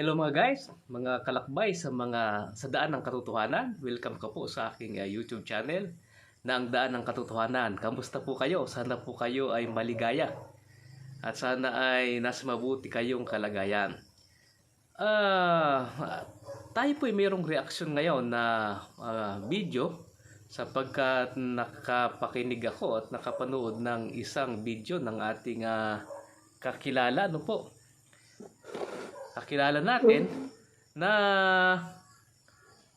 Hello mga guys, mga kalakbay sa daan ng katotohanan. Welcome ka po sa aking YouTube channel na ang daan ng katotohanan. Kamusta po kayo? Sana po kayo ay maligaya at sana ay nasa mabuti kayong kalagayan. Ah, tayo po ay mayroong reaksyon ngayon na video sapagkat nakapakinig ako at nakapanood ng isang video ng ating kakilala, ano po? Kakilala natin na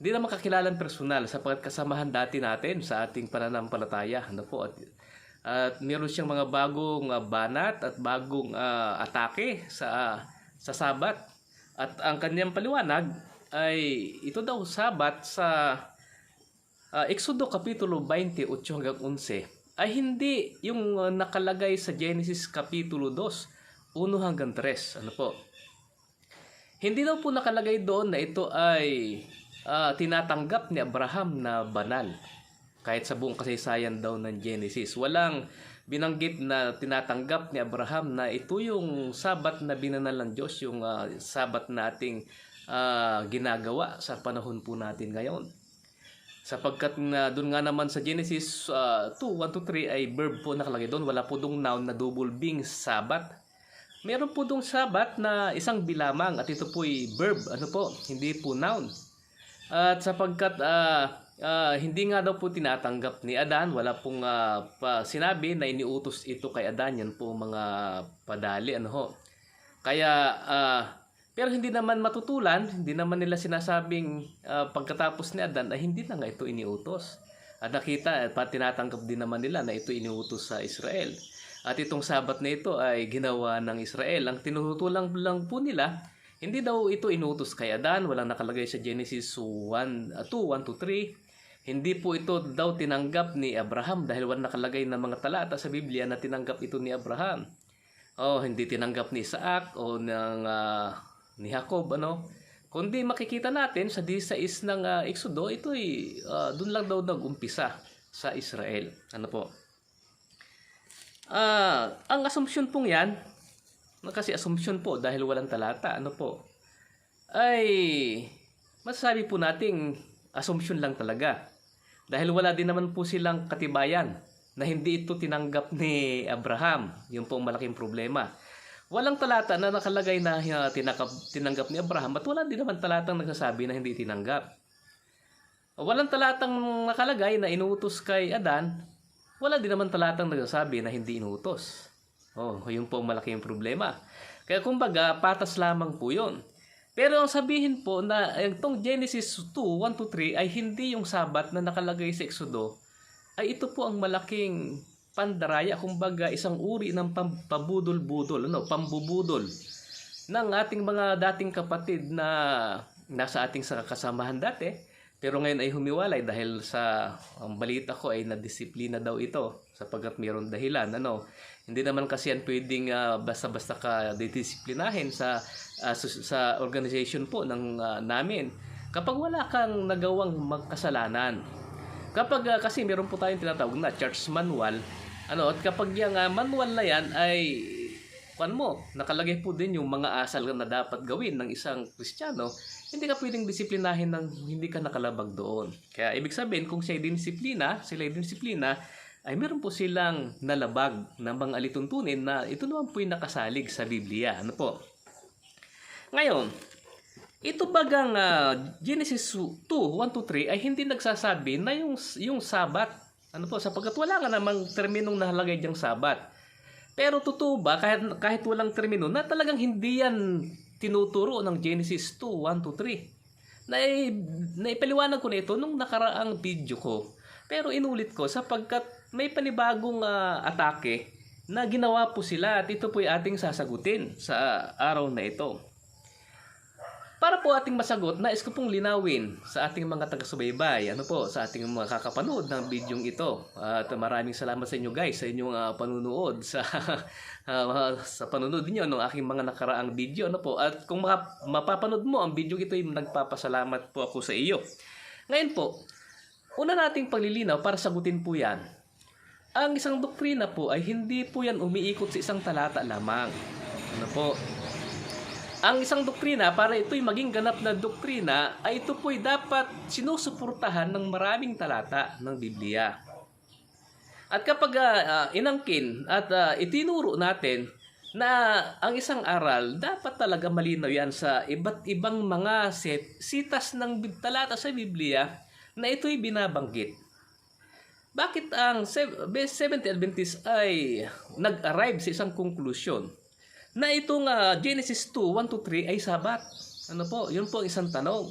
hindi naman kakilalan personal sapagkat kasamahan dati natin sa ating pananampalataya, ano po, at meron siyang mga bagong banat at bagong atake sa Sabat, at ang kanyang paliwanag ay ito daw Sabat sa Exodo Kapitulo 28 hanggang 11 ay hindi yung nakalagay sa Genesis Kapitulo 2 1 hanggang 3, ano po. Hindi daw po nakalagay doon na ito ay tinatanggap ni Abraham na banal. Kahit sa buong kasaysayan daw ng Genesis, walang binanggit na tinatanggap ni Abraham na ito yung Sabat na binanal ng Diyos, yung Sabat nating ginagawa sa panahon po natin ngayon. Sapagkat doon nga naman sa Genesis 2:1-3 ay verb po nakalagay doon, wala po doong noun na double being Sabat. Meron po dong Sabat na isang bilamang at ito po ay verb, ano po, hindi po noun. At sapagkat hindi nga daw po tinatanggap ni Adan, wala pong sinabi na iniutos ito kay Adan, yan po mga padali, ano ho. Kaya, pero hindi naman matutulan, hindi naman nila sinasabing pagkatapos ni Adan ay hindi na nga ito iniutos. At nakita, tinatanggap din naman nila na ito iniutos sa Israel. At itong Sabat na ito ay ginawa ng Israel. Ang tinutulang lang po nila, hindi daw ito inutos kay Adan, walang nakalagay sa Genesis 2:1-3. Hindi po ito daw tinanggap ni Abraham dahil walang nakalagay na mga talata sa Biblia na tinanggap ito ni Abraham. Hindi tinanggap ni Isaac o ni Jacob, ano. Kundi makikita natin sa 16 ng Exodo, ito ay doon lang daw nag-umpisa sa Israel. Ano po? Ang assumption pong yan, kasi assumption po dahil walang talata, ano po, ay masasabi po nating assumption lang talaga. Dahil wala din naman po silang katibayan na hindi ito tinanggap ni Abraham. Yun po ang malaking problema. Walang talata na nakalagay na tinanggap ni Abraham at wala din naman talatang nagsasabi na hindi tinanggap. Walang talatang nakalagay na inuutos kay Adan. Wala din naman talatang nagsasabi na hindi inuutos. Yun po ang malaking problema. Kaya kumbaga, patas lamang po yun. Pero ang sabihin po na itong Genesis 2:1-3 ay hindi yung Sabat na nakalagay sa Exodo, ay ito po ang malaking pandaraya, kumbaga isang uri ng pambubudol ng ating mga dating kapatid na nasa ating kasamahan dati. Pero ngayon ay humiwalay dahil sa balita ko ay nadisiplina daw ito sapagkat mayroong dahilan. Hindi naman kasi yan pwedeng basta-basta ka didisiplinahin sa organization po ng namin kapag wala kang nagawang magkasalanan. Kapag kasi meron po tayong tinatawag na church manual, at kapag yung manual na yan ay nakalagay po din yung mga asal na dapat gawin ng isang Kristiyano, hindi ka pwedeng disiplinahin ng hindi ka nakalabag doon. Kaya ibig sabihin, kung sila ay disiplina, ay meron po silang nalabag ng mga alituntunin na ito naman po yung nakasalig sa Biblia. Ano po? Ngayon, ito bagang Genesis 2:1-3 ay hindi nagsasabi na yung Sabat, sapagkat wala nga namang terminong nakalagay diyang Sabat. Pero totoo ba, kahit walang termino, na talagang hindi yan tinuturo ng Genesis 2:1-3? Naipaliwanag ko na ito nung nakaraang video ko. Pero inulit ko sapagkat may panibagong atake na ginawa po sila at ito po ay ating sasagutin sa araw na ito. Para po ating masagot, nais ko pong linawin sa ating mga taga-subaybay, sa ating mga kakapanood ng bidyong ito. At maraming salamat sa inyo guys sa inyong panunood sa panunood niyo ng aking mga nakaraang video, At kung mapapanood mo ang video ito, nagpapasalamat po ako sa iyo. Ngayon po, una nating paglilinaw para sagutin po 'yan. Ang isang doktrina po ay hindi po yan umiikot sa isang talata lamang. ang isang doktrina, para ito'y maging ganap na doktrina, ay ito po'y dapat sinusuportahan ng maraming talata ng Biblia. At kapag inangkin at itinuro natin na ang isang aral, dapat talaga malinaw yan sa iba't ibang mga sitas ng talata sa Biblia na ito'y binabanggit. Bakit ang Seventh Adventist ay nag-arrive sa isang konklusyon na itong Genesis 2, 1-3 ay Sabat? Ano po? Yun po ang isang tanong.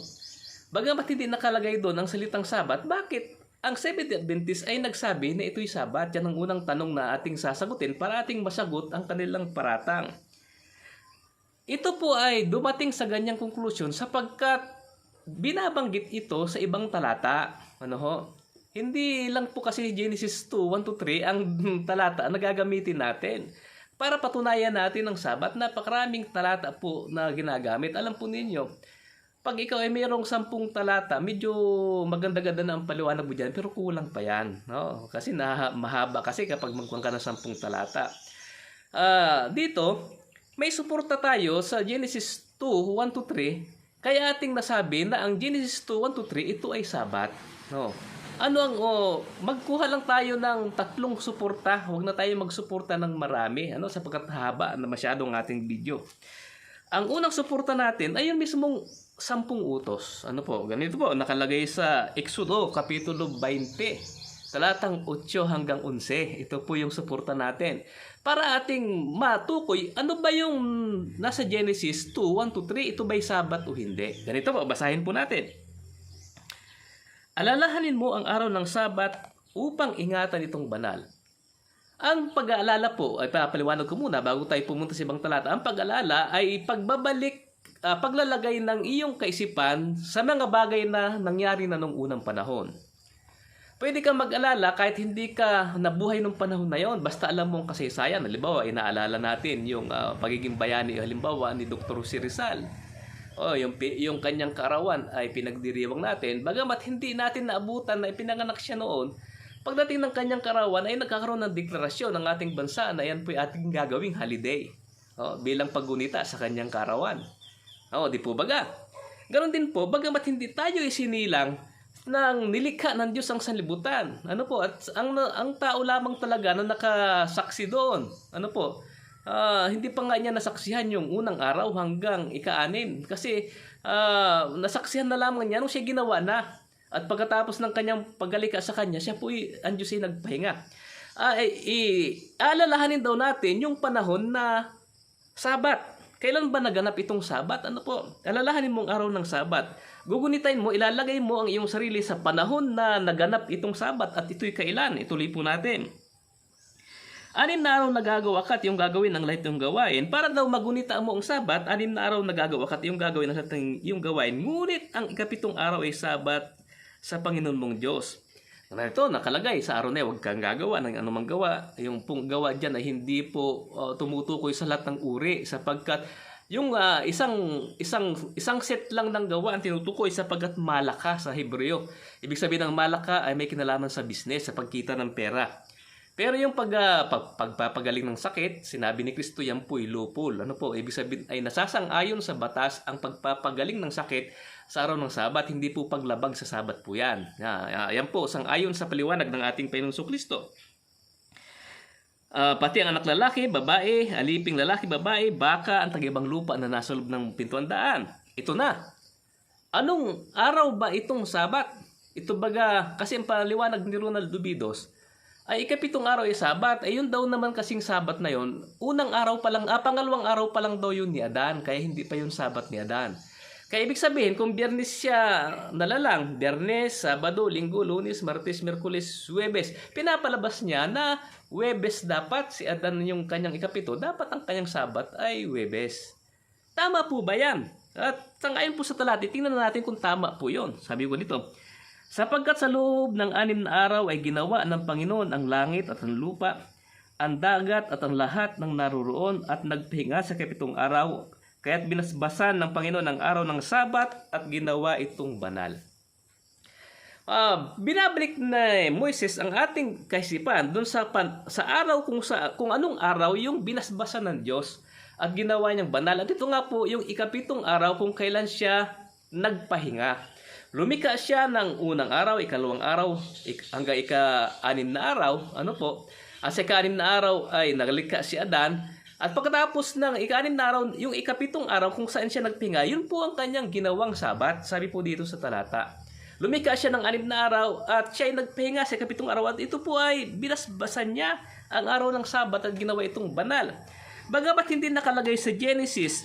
Bagamat hindi nakalagay doon ang salitang Sabat, bakit ang Seventh Adventist ay nagsabi na ito'y Sabat? Yan ang unang tanong na ating sasagutin para ating masagot ang kanilang paratang. Ito po ay dumating sa ganyang konklusyon sapagkat binabanggit ito sa ibang talata. Ano ho? Hindi lang po kasi Genesis 2, 1-3 ang talata na gagamitin natin. Para patunayan natin ang Sabat, napakaraming talata po na ginagamit. Alam po ninyo, pag ikaw ay mayroong 10 talata, medyo maganda-ganda na ang paliwanag mo dyan, pero kulang pa yan. No? Kasi mahaba kasi kapag magkuhan ka ng 10 talata. Dito, may suporta tayo sa Genesis 2, 1-3, kaya ating nasabi na ang Genesis 2, 1-3, ito ay Sabat. No? Magkuha lang tayo ng 3 suporta. Huwag na tayo magsuporta ng marami, sapagkat haba na masyadong ating video. Ang unang suporta natin ay yung mismong 10 utos. Ganito po, nakalagay sa Exodo, Kapitulo 20, talatang 8 hanggang 11. Ito po yung suporta natin. Para ating matukoy, ano ba yung nasa Genesis 2, 1-3, ito ba'y Sabat o hindi? Ganito po, basahin po natin. Alalahanin mo ang araw ng Sabat upang ingatan itong banal. Ang pag-aalala po, ay papaliwanag ko muna bago tayo pumunta sa ibang talata. Ang pag-aalala ay paglalagay ng iyong kaisipan sa mga bagay na nangyari na nung unang panahon. Pwede kang mag-alala kahit hindi ka nabuhay nung panahon na yon, basta alam mo ang kasaysayan. Halimbawa, inaalala natin yung pagiging bayani, halimbawa ni Dr. Jose Rizal. Yung kanyang kaarawan ay pinagdiriwang natin. Bagamat hindi natin naabutan na ipinanganak siya noon, pagdating ng kanyang kaarawan ay nagkakaroon ng deklarasyon ng ating bansa na yan po ay ating gagawing holiday bilang paggunita sa kanyang kaarawan. Di po baga? Ganon din po, bagamat hindi tayo isinilang ng nilikha ng Diyos ang sanlibutan. At ang tao lamang talaga na nakasaksi doon. Hindi pa nga niya nasaksihan yung unang araw hanggang ika-6 kasi nasaksihan na lamang niya nung siya ginawa na. At pagkatapos ng kanyang paggalika sa kanya, siya po ang Diyos ay nagpahinga. Alalahanin daw natin yung panahon na Sabat. Kailan ba naganap itong Sabat? Alalahanin mo ang araw ng Sabat. Gugunitain mo, ilalagay mo ang iyong sarili sa panahon na naganap itong Sabat at ito'y kailan. Ituloy po natin. 6 na araw nagagawa ka at yung gagawin ang lahat yung gawain. Para daw magunita mo ang Sabat, 6 na araw nagagawa ka at yung gagawin ang lahat yung gawain. Ngunit ang ika-7 araw ay Sabat sa Panginoon mong Diyos. Ito, nakalagay sa araw na huwag kang gagawa ng anumang gawa. Yung pong gawa dyan ay hindi po tumutukoy sa lahat ng uri sapagkat yung isang set lang ng gawa ang tinutukoy sapagkat malaka sa Hebreo. Ibig sabihin ng malaka ay may kinalaman sa business, sa pagkita ng pera. Pero yung pagpapagaling ng sakit, sinabi ni Kristo yan po'y lupol. Ibig sabihin ay nasasang-ayon sa batas ang pagpapagaling ng sakit sa araw ng Sabat, hindi po paglabag sa Sabat po yan. Yan po, sang-ayon sa paliwanag ng ating Panginoong Kristo. Pati ang anak lalaki, babae, aliping lalaki, babae, baka, ang tagaibang lupa na nasa loob ng pintuan daan. Ito na. Anong araw ba itong Sabat? Ito baga, kasi ang paliwanag ni Ronald Dubidos, ay ika-7 araw ay Sabat. Ay yun daw naman kasing Sabat na yun, unang araw pa lang, pangalawang araw pa lang daw yun ni Adan, kaya hindi pa yun Sabat ni Adan. Kaya ibig sabihin, kung Biyernes siya nalalang, Biyernes, Sabado, Linggo, Lunes, Martes, Miyerkules, Huwebes, pinapalabas niya na Huwebes dapat si Adan yung kanyang ika-7, dapat ang kanyang Sabat ay Huwebes. Tama po ba yan? At sangayon po sa talata, tingnan natin kung tama po yun. Sabi ko dito, sapagkat sa loob ng 6 na araw ay ginawa ng Panginoon ang langit at ang lupa, ang dagat at ang lahat ng naroroon at nagpahinga sa ika-7 araw. Kaya't binasbasan ng Panginoon ang araw ng Sabat at ginawa itong banal. Binabalik na Moises ang ating kaisipan doon sa araw kung anong araw yung binasbasan ng Diyos at ginawa niyang banal. At ito nga po yung ikapitong araw kung kailan siya nagpahinga. Lumika siya ng unang araw, ikalawang araw, hanggang ika-anim na araw. Ano po? At sa ika-anim na araw ay naglika si Adan. At pagkatapos ng ika-anim na araw, yung ikapitong araw kung saan siya nagpahinga, yun po ang kanyang ginawang Sabat. Sabi po dito sa talata. Lumika siya ng 6 na araw at siya ay nagpahinga sa ikapitong araw. At ito po ay binasbasan niya ang araw ng Sabat at ginawa itong banal. Bagamat hindi nakalagay sa Genesis,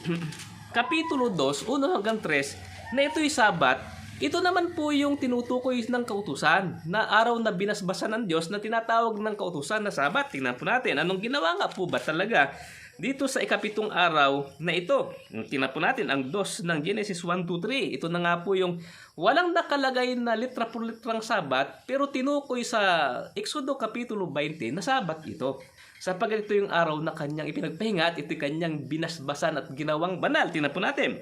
Kapitulo 2, 1 hanggang 3, na ito'y Sabat, ito naman po yung tinutukoy ng kautusan na araw na binasbasan ng Diyos na tinatawag ng kautusan na Sabat. Tingnan po natin, anong ginawa nga po ba talaga dito sa ikapitong araw na ito? Tingnan po natin ang 2 ng Genesis 1-3. Ito na nga po yung walang nakalagay na litra por litrang Sabat, pero tinukoy sa Exodo Kapitulo 20 na Sabat ito. Sapagkat ito yung araw na kanyang ipinagpahinga at ito kanyang binasbasan at ginawang banal. Tingnan po natin.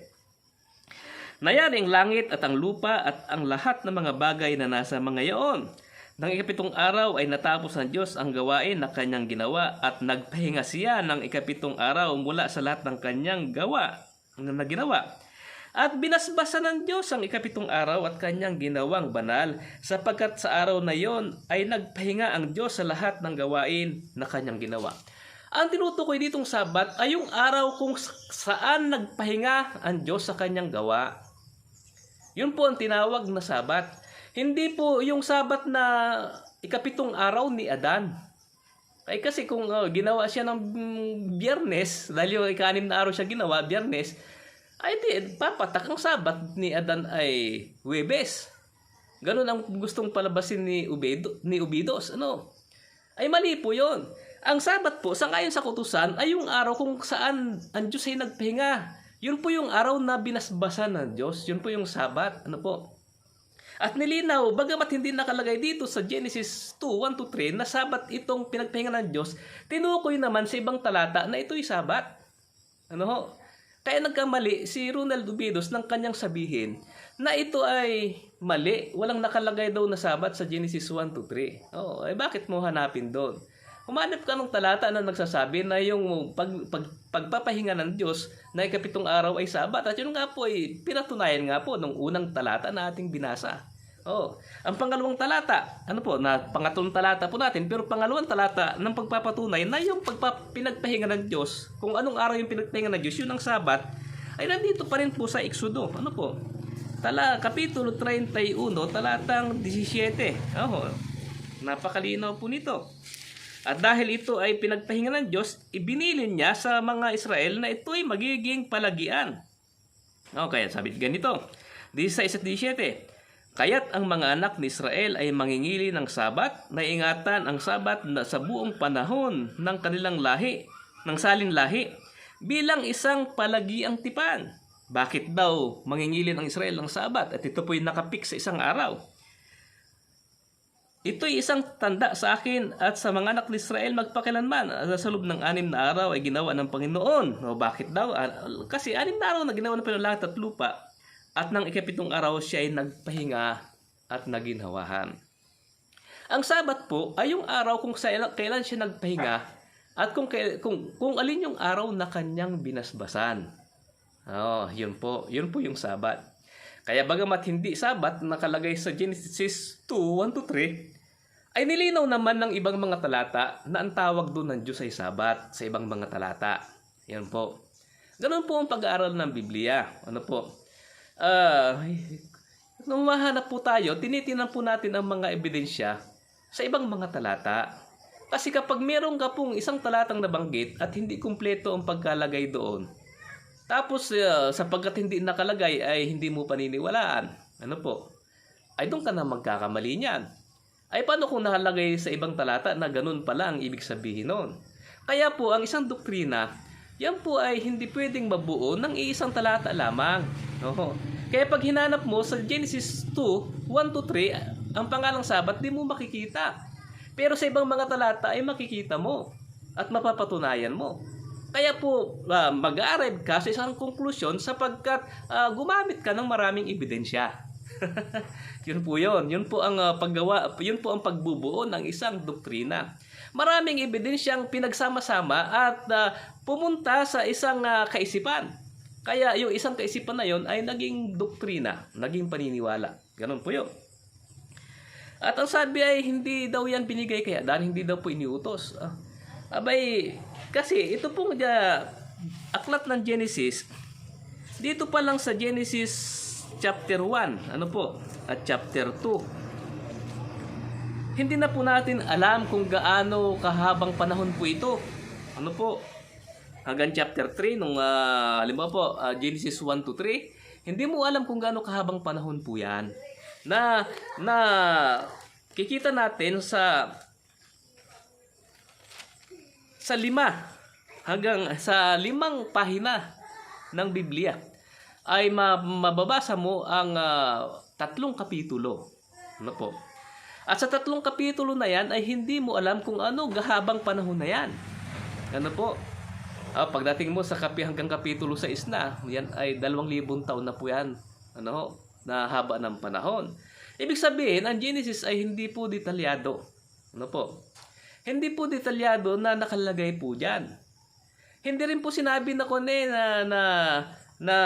Nayari ang langit at ang lupa at ang lahat ng mga bagay na nasa mga yaon. Nang ikapitong araw ay natapos ng Diyos ang gawain na kanyang ginawa at nagpahinga siya ng ikapitong araw mula sa lahat ng kanyang gawa na ginawa. At binasbasan ng Diyos ang ikapitong araw at kanyang ginawang banal sapagkat sa araw na yon ay nagpahinga ang Diyos sa lahat ng gawain na kanyang ginawa. Ang tinutukoy ditong Sabat ay yung araw kung saan nagpahinga ang Diyos sa kanyang gawa. Yun po ang tinawag na Sabat. Hindi po yung Sabat na ikapitong araw ni Adan. Ay kasi kung ginawa siya ng Biyernes, dahil yung ika-6 na araw siya ginawa, Biyernes, ay di, papatak ang Sabat ni Adan ay Huwebes. Ganun ang gustong palabasin ni Ubidos. Ano? Ay mali po yun. Ang Sabat po, sangayon sa kautusan, ay yung araw kung saan ang Diyos ay nagpahinga. Yun po yung araw na binasbasan ng Diyos. Yun po yung Sabat. Ano po? At nilinaw, bagamat hindi nakalagay dito sa Genesis 2:1-3 na Sabat itong pinagpahinga ng Diyos, tinukoy naman sa ibang talata na ito'y Sabat. Ano ho? Kaya nagkamali si Ronald Ubidos ng kanyang sabihin na ito ay mali. Walang nakalagay daw na Sabat sa Genesis 1-3. Oh, bakit mo hanapin doon? Humanap ka ng talata na nagsasabi na yung pagpapahinga ng Diyos na ikapitong araw ay Sabat. At yun nga po ay pinatunayan nga po nung unang talata na ating binasa. Oh, ang pangalawang talata, ano po, na pangatlong talata po natin, pero pangalawang talata ng pagpapatunay na yung pinagpahinga ng Diyos, kung anong araw yung pinagpahinga ng Diyos, yun ang Sabat, ay nandito pa rin po sa Exodo. Ano po? Kapitulo 31, talatang 17. Oh, napakalinaw po nito. At dahil ito ay pinagpahinga ng Diyos, ibinilin niya sa mga Israel na ito ay magiging palagian. Okay, sabi ganito, 16 at 17. Kaya't ang mga anak ni Israel ay mangingili ng Sabat, na ingatan ang Sabat na sa buong panahon ng kanilang lahi, ng salin lahi, bilang isang palagiang tipan. Bakit daw mangingili ng Israel ng Sabat? At ito po'y nakapik sa isang araw. Ito'y isang tanda sa akin at sa mga anak ni Israel magpakilanman. Sa loob ng 6 na araw ay ginawa ng Panginoon. O bakit daw? Kasi 6 na araw na ginawa ng Panginoon langit at lupa. At ng ikapitong araw siya ay nagpahinga at naginhawahan. Ang Sabat po ay yung araw kung kailan siya nagpahinga at kung alin yung araw na kanyang binasbasan. Oh, yun po yung Sabat. Kaya bagamat hindi Sabat nakalagay sa Genesis 2:1-3, ay nilinaw naman ng ibang mga talata na ang tawag doon ng Diyos ay Sabat sa ibang mga talata. Yan po. Ganun po ang pag-aaral ng Biblia. Ano po? Nung mahanap po tayo, tinitingnan po natin ang mga ebidensya sa ibang mga talata. Kasi kapag meron ka pong isang talatang nabanggit at hindi kumpleto ang pagkalagay doon, tapos sapagkat hindi nakalagay ay hindi mo paniniwalaan, ano po? Ay doon ka na magkakamali niyan. Ay paano kung nakalagay sa ibang talata na ganun pala ang ibig sabihin noon? Kaya po ang isang doktrina, yan po ay hindi pwedeng mabuo ng iisang talata lamang. Kaya pag hinanap mo sa Genesis 2:1-3, ang pangalang Sabat, di mo makikita. Pero sa ibang mga talata ay makikita mo at mapapatunayan mo. Kaya po mag-arrive ka sa isang konklusyon sapagkat gumamit ka ng maraming ebidensya. Yun po yun. Yun po ang pagbubuo ng isang doktrina. maraming ebidensyang pinagsama-sama at pumunta sa isang kaisipan. Kaya yung isang kaisipan na yon ay naging doktrina, naging paniniwala. Ganun po yun. At ang sabi ay hindi daw yan binigay kay Adan, hindi daw po iniutos. Abay, kasi ito pong aklat ng Genesis, dito pa lang sa Genesis chapter 1, ano po, at chapter 2. Hindi na po natin alam kung gaano kahabang panahon po ito. Ano po? Hanggang chapter 3 nung halimbawa po Genesis 1 to 3, hindi mo alam kung gaano kahabang panahon po 'yan. Na kikita natin sa 5 hanggang sa 5 pahina ng Biblia ay mababasa mo ang 3 kapitulo. Ano po? At sa 3 kapitulo na yan ay hindi mo alam kung ano gahabang panahon na yan. Ano po? Pagdating mo sa hanggang kapitulo 6 na, yan ay 2,000 taon na po yan. Ano? Na haba ng panahon. Ibig sabihin, ang Genesis ay hindi po detalyado. Ano po? Hindi po detalyado na nakalagay po dyan. Hindi rin po sinabi na na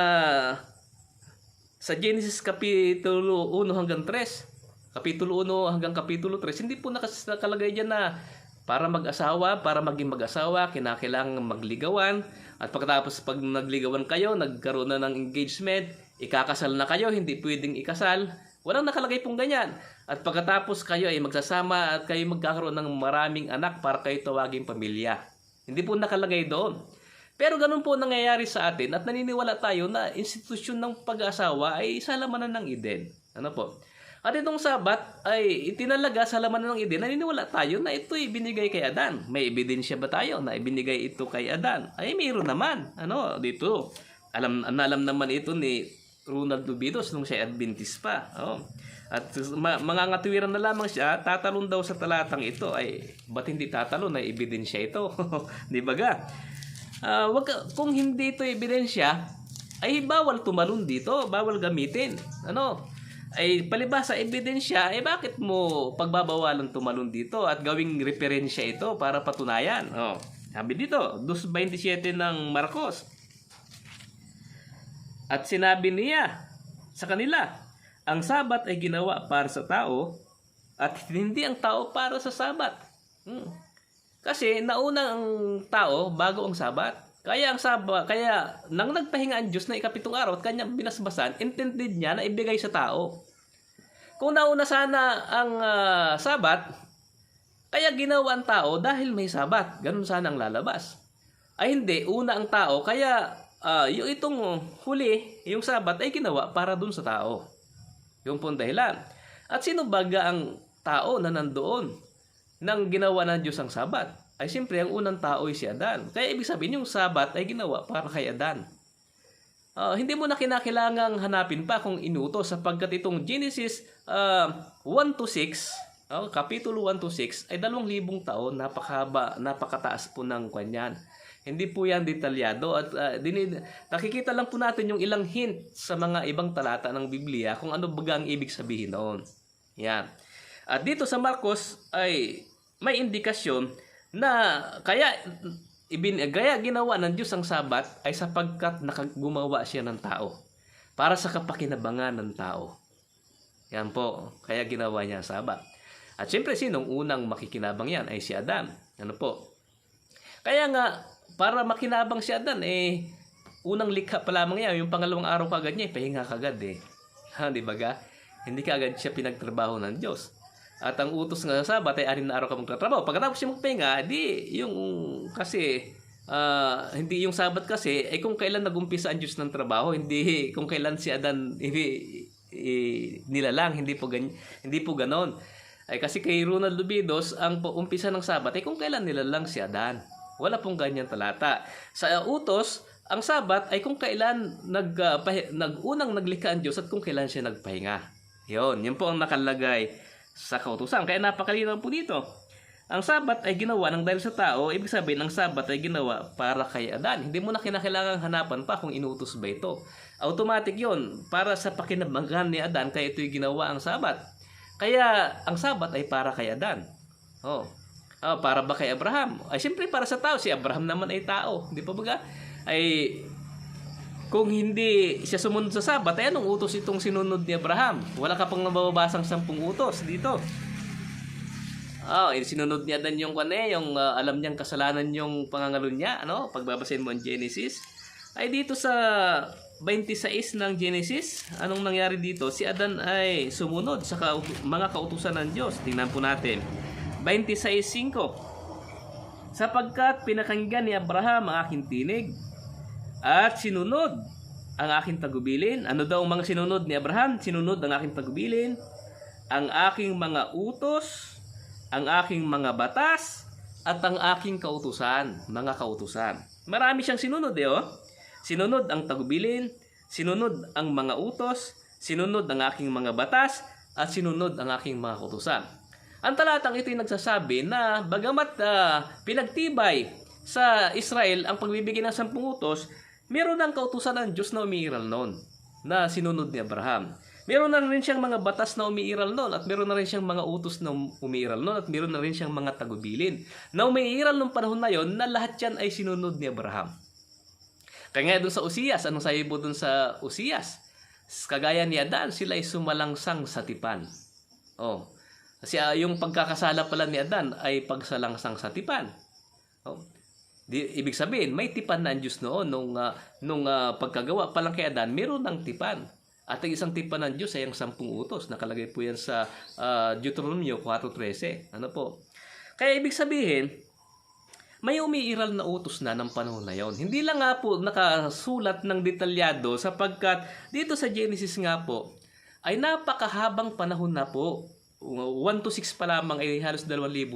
sa Genesis kapitulo 1 hanggang 3, kapitulo 1 hanggang kapitulo 3, hindi po nakalagay dyan na para mag-asawa, para maging mag-asawa, kinakailangan magligawan. At pagkatapos pag nagligawan kayo, nagkaroon na ng engagement, ikakasal na kayo, hindi pwedeng ikasal. Walang nakalagay pong ganyan. At pagkatapos kayo ay magsasama at kayo magkakaroon ng maraming anak para kayo tawaging pamilya. Hindi po nakalagay doon. Pero ganun po nangyayari sa atin at naniniwala tayo na institusyon ng pag-asawa ay sa lamanan ng Eden. Ano po? At itong Sabat ay itinalaga sa lamanan ng Eden. Naniniwala tayo na ito'y binigay kay Adan. May ebidensya ba tayo na ibinigay ito kay Adan? Ay mayroon naman. Ano dito? Alam naman ito ni Ronald Dubidos nung siya Adventist pa. Oh. At mga ngatuwiran na lamang siya, tatalon daw sa talatang ito. Ay ba't hindi tatalon? Ay ebidensya ito. Di ba ga? Kung hindi ito ebidensya, ay bawal tumalon dito. Bawal gamitin. Ano? Ay palibhasa ebidensya, bakit mo pagbabawalan tumalon dito at gawing referensya ito para patunayan? Oh, sabi dito, 2:27 ng Marcos. At sinabi niya sa kanila, ang Sabat ay ginawa para sa tao at hindi ang tao para sa Sabat. Kasi nauna ang tao bago ang Sabat. Kaya nang nagpahinga ang Diyos na ikapitong araw at kanyang binasbasan, intended niya na ibigay sa tao. Kung nauna sana ang Sabat, kaya ginawa ang tao dahil may Sabat. Ganun sana ang lalabas. Ay hindi, una ang tao, kaya yung itong huli, yung Sabat ay ginawa para dun sa tao. Yung pong dahilan. At sino baga ang tao na nandoon nang ginawa ng Diyos ang Sabat? Ay siyempre ang unang tao ay si Adan. Kaya ibig sabihin yung Sabat ay ginawa para kay Adan. Hindi mo na kinakailangang hanapin pa kung inutos sapagkat itong Genesis 1 to 6, kapitulo 1 to 6 ay 2,000 taon, napakahaba, napakataas po ng kanyan. Hindi po yan detalyado at nakikita lang po natin yung ilang hint sa mga ibang talata ng Biblia kung ano baga ang ibig sabihin noon. Yan. At dito sa Marcos ay may indikasyon na kaya ginawa ng Diyos ang Sabat ay sapagkat gumawa siya ng tao para sa kapakinabangan ng tao. Yan po, kaya ginawa niya ang Sabat. At siyempre sinong unang makikinabang yan ay si Adan. Ano po? Kaya nga, para makinabang si Adan, unang likha pa lamang yan, yung pangalawang araw kagad niya, pahinga kagad Di ba ga? Hindi kagad siya pinagtrabaho ng Diyos. At ang utos nga sa Sabat ay 6 na araw ka magtatrabaho. Pagkatapos siya magpahinga, hindi yung Sabat kasi, kung kailan nag-umpisa ang Diyos ng trabaho, hindi kung kailan si Adan nilalang, hindi po ganon. Kasi kay Ronald Dubidos, ang umpisa ng Sabat ay kung kailan nilalang si Adan. Wala pong ganyan talata. Sa utos, ang Sabat ay kung kailan unang naglikha ang Diyos at kung kailan siya nagpahinga. Yun po ang nakalagay sa kautusan. Kaya napakalinaw po dito. Ang Sabat ay ginawa ng dahil sa tao, ibig sabihin ang Sabat ay ginawa para kay Adan. Hindi mo na kinakailangang hanapan pa kung inutos ba ito. Automatic yon para sa pakinabangan ni Adan, kaya ito'y ginawa ang Sabat. Kaya ang Sabat ay para kay Adan. Para ba kay Abraham? Ay siyempre para sa tao, si Abraham naman ay tao, di pa ba? Ay kung hindi siya sumunod sa Sabat, ay anong utos itong sinunod ni Abraham? Wala ka pang nababasang 10 utos dito. Sinunod ni Adan yung yung alam niyang kasalanan yung pangangalo niya, ano? Pagbabasahin mo ang Genesis, ay dito sa 26 ng Genesis, anong nangyari dito? Si Adan ay sumunod sa mga kautusan ng Diyos. Tingnan po natin. 26:5. Sapagkat pinakinggan ni Abraham ang aking tinig at sinunod ang aking tagubilin. Ano daw ang mga sinunod ni Abraham? Sinunod ang aking tagubilin, ang aking mga utos, ang aking mga batas, at ang aking kautusan, mga kautusan. Marami siyang sinunod Sinunod ang tagubilin, sinunod ang mga utos, sinunod ang aking mga batas, at sinunod ang aking mga kautusan. Ang talatang ito ay nagsasabi na bagamat pinagtibay sa Israel ang pagbibigay ng 10 utos, meron ng kautusan ng Diyos na umiiral noon, na sinunod ni Abraham. Meron na rin siyang mga batas na umiiral noon, at meron na rin siyang mga utos na umiiral noon, at meron na rin siyang mga tagubilin na umiiral noong panahon na yon, na lahat yan ay sinunod ni Abraham. Kaya nga doon sa Uzias, anong sabi po doon sa Uzias? Kagaya ni Adan, sila ay sumalangsang sa tipan. Kasi yung pagkakasala pala ni Adan ay pagsalangsang sa tipan. Ibig sabihin, may tipan na ang Diyos noon nung pagkagawa pa lang kay Adan, meron ng tipan. At ang isang tipan ng Diyos ay ang 10 utos. Nakalagay po yan sa Deuteronomio 4:13. Ano po? Kaya ibig sabihin, may umiiral na utos na ng panahon na yon. Hindi lang nga po nakasulat ng detalyado sapagkat dito sa Genesis nga po ay napakahabang panahon na po. 1 to 6 pa lamang ay halos 2,000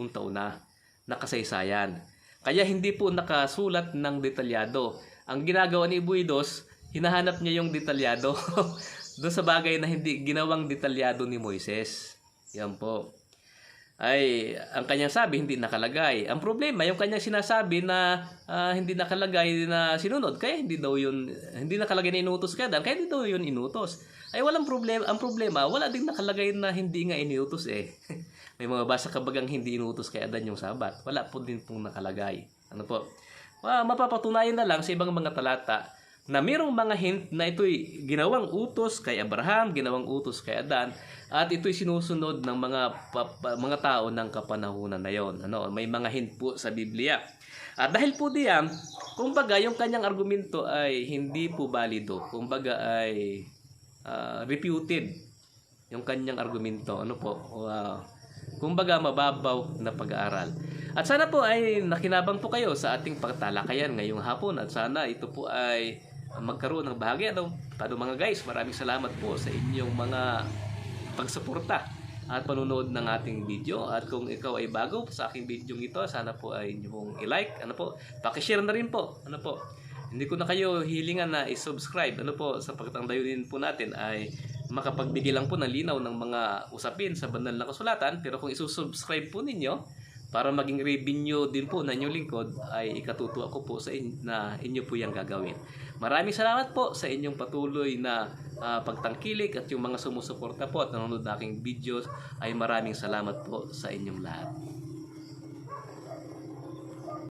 taon na kasaysayan. Kaya hindi po nakasulat ng detalyado. Ang ginagawa ni Buidos, hinahanap niya yung detalyado doon sa bagay na hindi ginawang detalyado ni Moises. Yan po. Ay, ang kanyang sabi hindi nakalagay. Ang problema, yung kanyang sinasabi na hindi nakalagay na sinunod, kaya hindi nakalagay na inutos kaya hindi daw yun inutos. Ay walang problema. Ang problema, wala ding nakalagay na hindi nga inutos May mga basa kabagang hindi inutos kay Adan yung Sabat. Wala po din pong nakalagay. Ano po? Mapapatunayan na lang sa ibang mga talata na mayroong mga hint na ito'y ginawang utos kay Abraham, ginawang utos kay Adan, at ito'y sinusunod ng mga tao ng kapanahunan na yon. May mga hint po sa Biblia. At dahil po diyan, kumbaga yung kanyang argumento ay hindi po balido. Kumbaga ay refuted yung kanyang argumento. Kumbaga mababaw na pag-aaral. At sana po ay nakinabang po kayo sa ating pagtalakayan ngayong hapon, at sana ito po ay magkaroon ng bahagi. Mga guys, maraming salamat po sa inyong mga pagsuporta at panunood ng ating video. At kung ikaw ay bago sa aking video ito, sana po ay inyong i-like, paki-share na rin po. Hindi ko na kayo hilingan na i-subscribe. Sapagkat ang layunin po natin ay makapagbigay lang po ng linaw ng mga usapin sa banal na kasulatan. Pero kung isusubscribe po ninyo, para maging revenue din po na inyong lingkod, ay ikatutuwa ko po sa inyo na inyo po yung gagawin. Maraming salamat po sa inyong patuloy na pagtangkilik, at yung mga sumusuporta po at nanonood na aking videos, ay maraming salamat po sa inyong lahat.